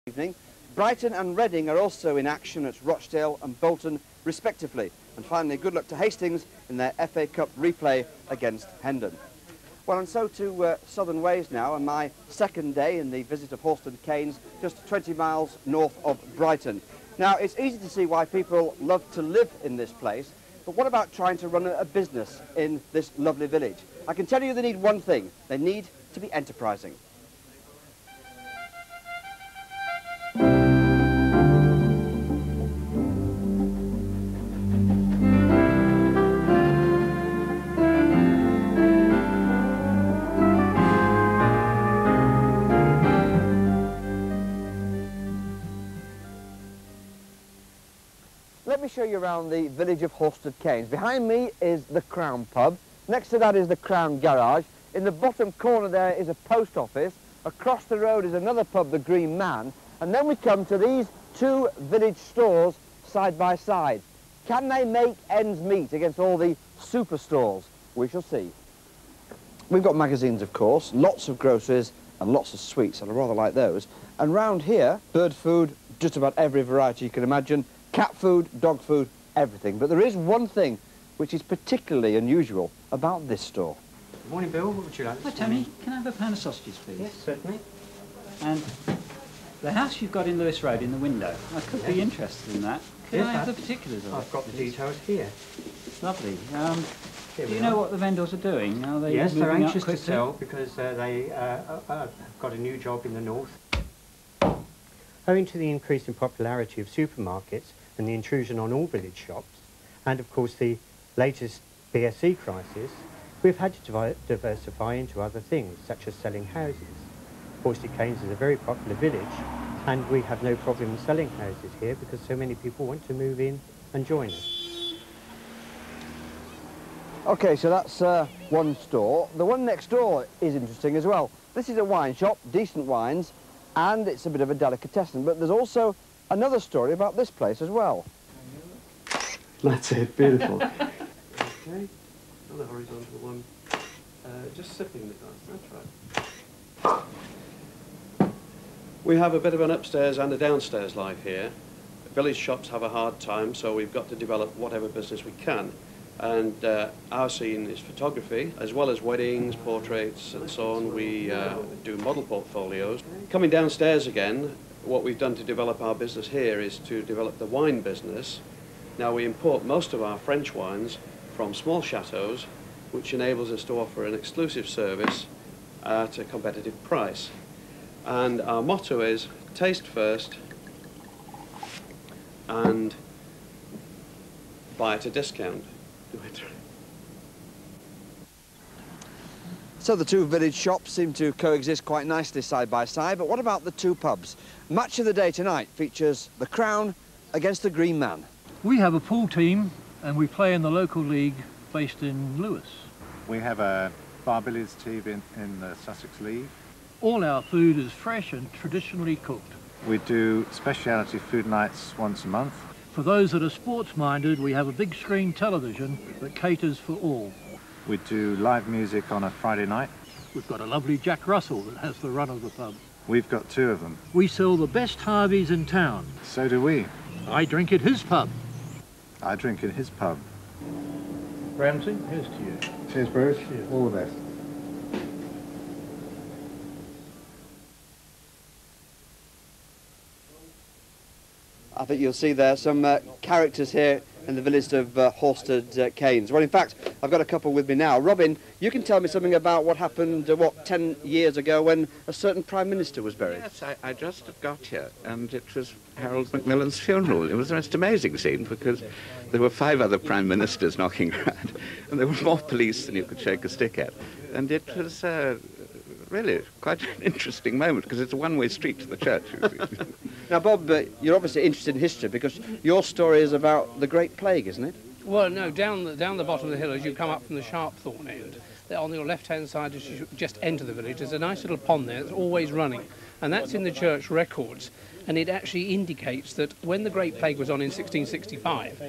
Evening. Brighton and Reading are also in action at Rochdale and Bolton respectively. And finally, good luck to Hastings in their FA Cup replay against Hendon. Well, and so to Southern Ways now, and my second day in the visit of Horsted Keynes, just 20 miles north of Brighton. Now, it's easy to see why people love to live in this place, but what about trying to run a business in this lovely village? I can tell you they need one thing: they need to be enterprising. Let me show you around the village of Horsted Keynes. Behind me is the Crown pub. Next to that is the Crown garage. In the bottom corner there is a post office. Across the road is another pub, the Green Man. And then we come to these two village stores side by side. Can they make ends meet against all the superstores? We shall see. We've got magazines, of course, lots of groceries and lots of sweets, and I rather like those. And round here, bird food, just about every variety you can imagine. Cat food, dog food, everything. But there is one thing which is particularly unusual about this store. Good morning, Bill. What would you like? Hi, Tony. Can I have a pound of sausages, please? Yes, certainly. And the house you've got in Lewis Road in the window, I could be interested in that. Could I have the particulars of it? I've got the details here. Lovely. Do you know what the vendors are doing? Are they yes, they're moving anxious up quickly? to sell because they have got a new job in the north. Owing to the increase in popularity of supermarkets and the intrusion on all village shops, and of course the latest BSE crisis, we've had to diversify into other things, such as selling houses. Horsted Keynes is a very popular village, and we have no problem in selling houses here because so many people want to move in and join us. Okay, so that's one store. The one next door is interesting as well. This is a wine shop, decent wines, and it's a bit of a delicatessen, but there's also another story about this place as well. That's it, beautiful. Okay, another horizontal one. Just sipping the glass, that's right. We have a bit of an upstairs and a downstairs life here. Village shops have a hard time, so we've got to develop whatever business we can. And our scene is photography, as well as weddings, portraits and so on. We do model portfolios. Coming downstairs again, what we've done to develop our business here is to develop the wine business. Now we import most of our French wines from small chateaux, which enables us to offer an exclusive service at a competitive price. And our motto is taste first and buy at a discount. So the two village shops seem to coexist quite nicely side by side, but what about the two pubs? Match of the day tonight features the Crown against the Green Man. We have a pool team and we play in the local league based in Lewis. We have a bar billiards team in the Sussex League. All our food is fresh and traditionally cooked. We do speciality food nights once a month. For those that are sports-minded, we have a big screen television that caters for all. We do live music on a Friday night. We've got a lovely Jack Russell that has the run of the pub. We've got two of them. We sell the best Harveys in town. So do we. I drink at his pub. I drink in his pub. Ramsey, here's to you. Cheers, Bruce. Cheers. All the best. I think you'll see there some characters here in the village of Horsted Keynes. Well, in fact, I've got a couple with me now. Robin, you can tell me something about what happened, 10 years ago when a certain Prime Minister was buried. Yes, I just got here, and it was Harold Macmillan's funeral. It was the most amazing scene because there were 5 other Prime Ministers knocking around, and there were more police than you could shake a stick at. And it was really quite an interesting moment because it's a one-way street to the church. Now, Bob, you're obviously interested in history because your story is about the Great Plague, isn't it? Well, no, down the bottom of the hill as you come up from the Sharpthorne end, there on your left-hand side as you just enter the village, there's a nice little pond there that's always running. and that's in the church records, and it actually indicates that when the Great Plague was on in 1665,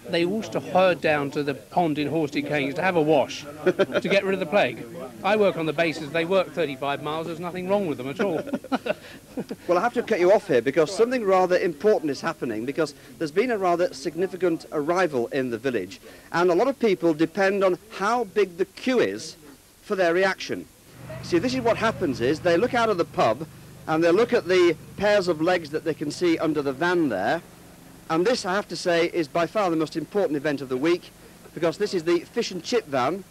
they used to herd down to the pond in Horsted Keynes to have a wash to get rid of the plague. I work on the basis they work 35 miles, there's nothing wrong with them at all. Well, I have to cut you off here because something rather important is happening, because there's been a rather significant arrival in the village, and a lot of people depend on how big the queue is for their reaction. See, this is what happens is they look out of the pub and they look at the pairs of legs that they can see under the van there, and this, I have to say, is by far the most important event of the week, because this is the fish and chip van,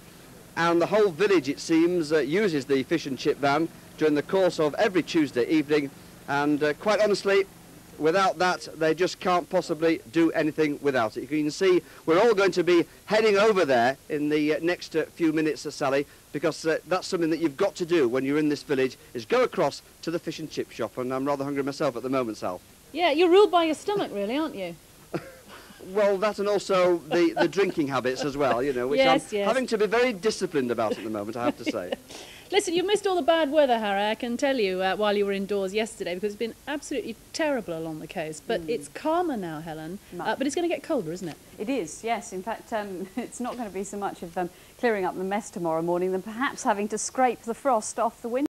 and the whole village, it seems, uses the fish and chip van during the course of every Tuesday evening, and quite honestly, without that, they just can't possibly do anything without it. You can see we're all going to be heading over there in the next few minutes, Sally, because that's something that you've got to do when you're in this village, is go across to the fish and chip shop, and I'm rather hungry myself at the moment, Sal. Yeah, you're ruled by your stomach, really, aren't you? Well, that and also the drinking habits as well, you know, which I'm having to be very disciplined about at the moment, I have to say. Listen, you missed all the bad weather, Harry, I can tell you, while you were indoors yesterday, because it's been absolutely terrible along the coast. But it's calmer now, Helen, but it's going to get colder, isn't it? It is, yes. In fact, it's not going to be so much of clearing up the mess tomorrow morning than perhaps having to scrape the frost off the window.